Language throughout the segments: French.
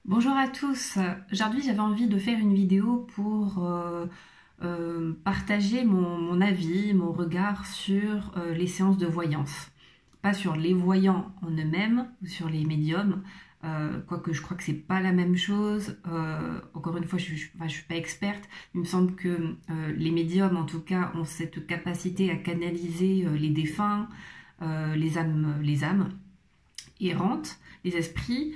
Bonjour à tous, aujourd'hui j'avais envie de faire une vidéo pour partager mon avis, mon regard sur les séances de voyance. Pas sur les voyants en eux-mêmes ou sur les médiums, quoique je crois que c'est pas la même chose. Encore une fois, je suis pas experte. Il me semble que les médiums en tout cas ont cette capacité à canaliser les défunts, les âmes errantes, les esprits,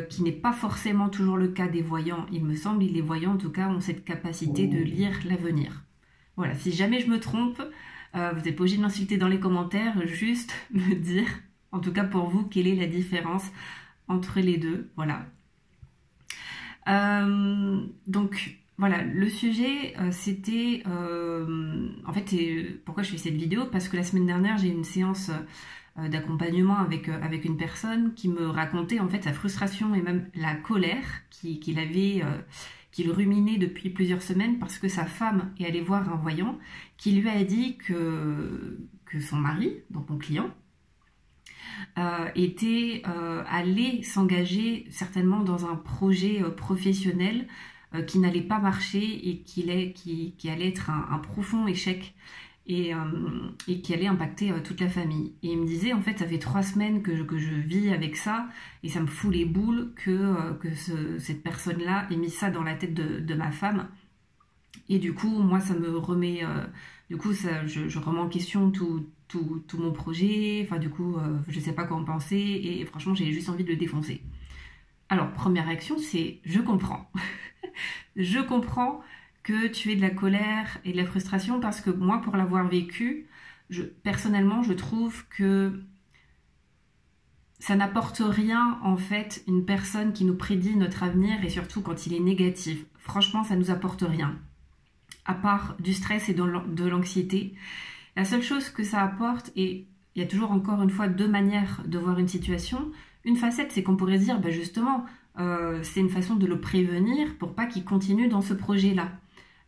qui n'est pas forcément toujours le cas des voyants, il me semble, et les voyants en tout cas ont cette capacité de lire l'avenir. Voilà, si jamais je me trompe, vous n'êtes pas obligé de m'insulter dans les commentaires, juste me dire, en tout cas pour vous, quelle est la différence entre les deux, voilà. Donc voilà, le sujet c'était, en fait, pourquoi je fais cette vidéo, parce que la semaine dernière j'ai eu une séance d'accompagnement avec une personne qui me racontait en fait sa frustration et même la colère qu'il ruminait depuis plusieurs semaines parce que sa femme est allée voir un voyant qui lui a dit que son mari, donc mon client, était allé s'engager certainement dans un projet professionnel qui n'allait pas marcher et qui allait être un profond échec et qui allait impacter toute la famille. Et il me disait, en fait, ça fait 3 semaines que je vis avec ça, et ça me fout les boules que cette personne-là ait mis ça dans la tête de ma femme. Et du coup, moi, ça me remet... du coup, je remets en question tout mon projet. Enfin, du coup, je sais pas quoi en penser, et franchement, j'ai juste envie de le défoncer. Alors, première réaction, c'est « je comprends ». Je comprends que tu aies de la colère et de la frustration parce que moi, pour l'avoir vécu, personnellement, je trouve que ça n'apporte rien, en fait, une personne qui nous prédit notre avenir et surtout quand il est négatif. Franchement, ça nous apporte rien, à part du stress et de l'anxiété. La seule chose que ça apporte, et il y a toujours encore une fois 2 manières de voir une situation. Une facette, c'est qu'on pourrait se dire, bah justement, c'est une façon de le prévenir pour pas qu'il continue dans ce projet-là.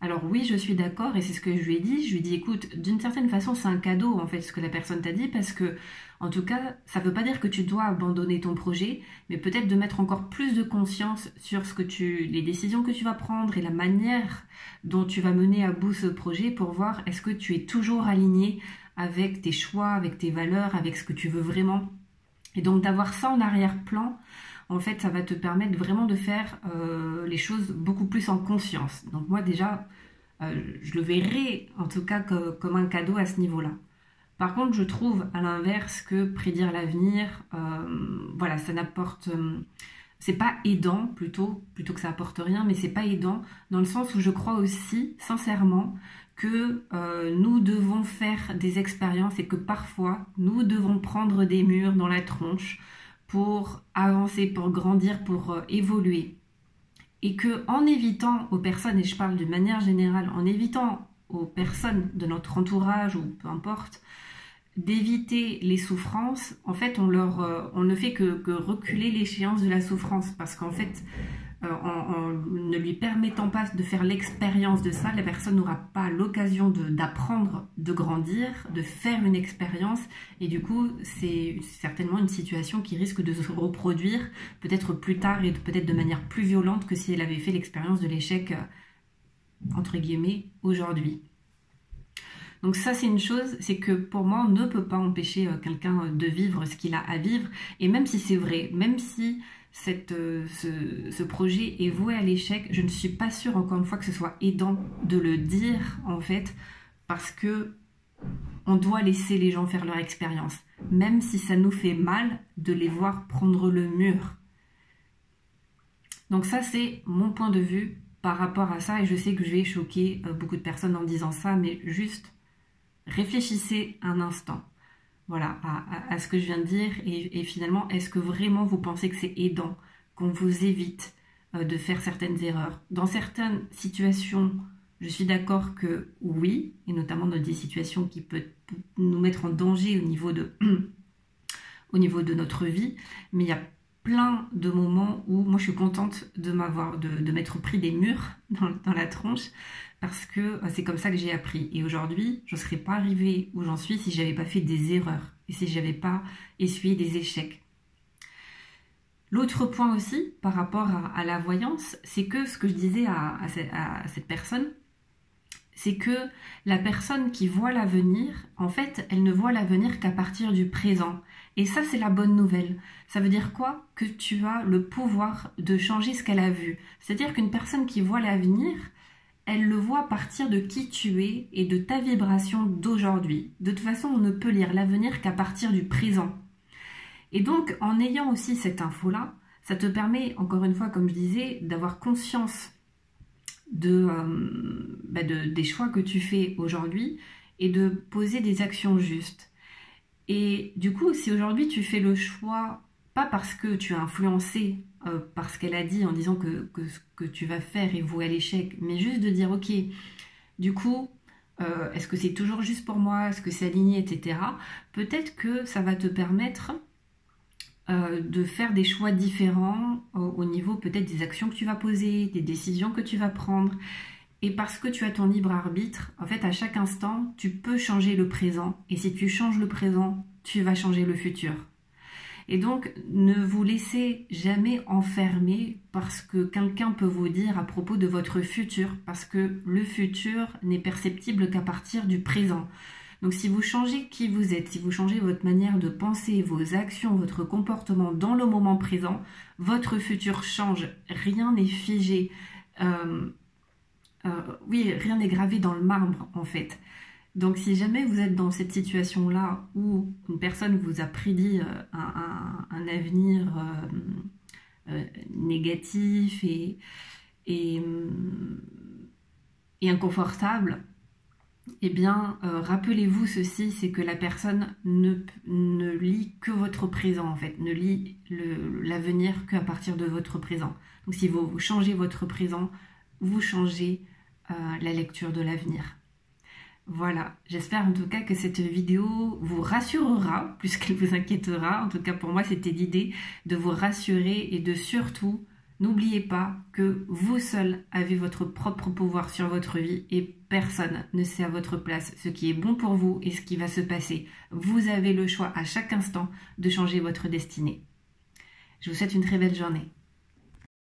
Alors oui, je suis d'accord et c'est ce que je lui ai dit. Je lui ai dit, écoute, d'une certaine façon, c'est un cadeau en fait ce que la personne t'a dit parce que, en tout cas, ça veut pas dire que tu dois abandonner ton projet, mais peut-être de mettre encore plus de conscience sur les décisions que tu vas prendre et la manière dont tu vas mener à bout ce projet pour voir est-ce que tu es toujours aligné avec tes choix, avec tes valeurs, avec ce que tu veux vraiment. Et donc d'avoir ça en arrière-plan, en fait, ça va te permettre vraiment de faire les choses beaucoup plus en conscience. Donc moi déjà, je le verrai en tout cas comme un cadeau à ce niveau-là. Par contre, je trouve à l'inverse que prédire l'avenir, voilà, ça n'apporte... c'est pas aidant plutôt que ça apporte rien, mais c'est pas aidant dans le sens où je crois aussi, sincèrement, que nous devons faire des expériences et que parfois, nous devons prendre des murs dans la tronche pour avancer, pour grandir, pour évoluer. Et que en évitant aux personnes, et je parle d'une manière générale, en évitant aux personnes de notre entourage ou peu importe, d'éviter les souffrances, en fait on ne fait que reculer l'échéance de la souffrance parce qu'en fait en ne lui permettant pas de faire l'expérience de ça, la personne n'aura pas l'occasion d'apprendre, de grandir, de faire une expérience et du coup c'est certainement une situation qui risque de se reproduire peut-être plus tard et peut-être de manière plus violente que si elle avait fait l'expérience de l'échec entre guillemets aujourd'hui. Donc ça c'est une chose, c'est que pour moi on ne peut pas empêcher quelqu'un de vivre ce qu'il a à vivre et même si c'est vrai, même si ce projet est voué à l'échec, je ne suis pas sûre encore une fois que ce soit aidant de le dire en fait parce que on doit laisser les gens faire leur expérience, même si ça nous fait mal de les voir prendre le mur. Donc ça c'est mon point de vue par rapport à ça et je sais que je vais choquer beaucoup de personnes en disant ça, mais juste réfléchissez un instant, voilà, à ce que je viens de dire et finalement, est-ce que vraiment vous pensez que c'est aidant, qu'on vous évite de faire certaines erreurs? Dans certaines situations, je suis d'accord que oui, et notamment dans des situations qui peuvent nous mettre en danger au niveau de notre vie, mais il y a plein de moments où moi je suis contente de m'être pris des murs dans la tronche parce que c'est comme ça que j'ai appris. Et aujourd'hui, je ne serais pas arrivée où j'en suis si je n'avais pas fait des erreurs et si je n'avais pas essuyé des échecs. L'autre point aussi, par rapport à la voyance, c'est que ce que je disais à cette personne, c'est que la personne qui voit l'avenir, en fait, elle ne voit l'avenir qu'à partir du présent. Et ça, c'est la bonne nouvelle. Ça veut dire quoi? Que tu as le pouvoir de changer ce qu'elle a vu. C'est-à-dire qu'une personne qui voit l'avenir, elle le voit à partir de qui tu es et de ta vibration d'aujourd'hui. De toute façon, on ne peut lire l'avenir qu'à partir du présent. Et donc, en ayant aussi cette info-là, ça te permet, encore une fois, comme je disais, d'avoir conscience des choix que tu fais aujourd'hui et de poser des actions justes. Et du coup, si aujourd'hui tu fais le choix, pas parce que tu as influencé par ce qu'elle a dit en disant que ce que tu vas faire est voué à l'échec, mais juste de dire ok, du coup, est-ce que c'est toujours juste pour moi, est-ce que c'est aligné, etc. Peut-être que ça va te permettre de faire des choix différents au niveau peut-être des actions que tu vas poser, des décisions que tu vas prendre. Et parce que tu as ton libre arbitre, en fait, à chaque instant, tu peux changer le présent. Et si tu changes le présent, tu vas changer le futur. Et donc, ne vous laissez jamais enfermer parce que quelqu'un peut vous dire à propos de votre futur, parce que le futur n'est perceptible qu'à partir du présent. Donc, si vous changez qui vous êtes, si vous changez votre manière de penser, vos actions, votre comportement dans le moment présent, votre futur change. Rien n'est figé. Oui, rien n'est gravé dans le marbre, en fait. Donc, si jamais vous êtes dans cette situation-là où une personne vous a prédit un avenir négatif et inconfortable, eh bien, rappelez-vous ceci, c'est que la personne ne lit que votre présent, en fait, ne lit l'avenir qu'à partir de votre présent. Donc, si vous changez votre présent, vous changez la lecture de l'avenir. Voilà, j'espère en tout cas que cette vidéo vous rassurera plus qu'elle vous inquiétera. En tout cas, pour moi, c'était l'idée de vous rassurer et de surtout, n'oubliez pas que vous seul avez votre propre pouvoir sur votre vie et personne ne sait à votre place ce qui est bon pour vous et ce qui va se passer. Vous avez le choix à chaque instant de changer votre destinée. Je vous souhaite une très belle journée.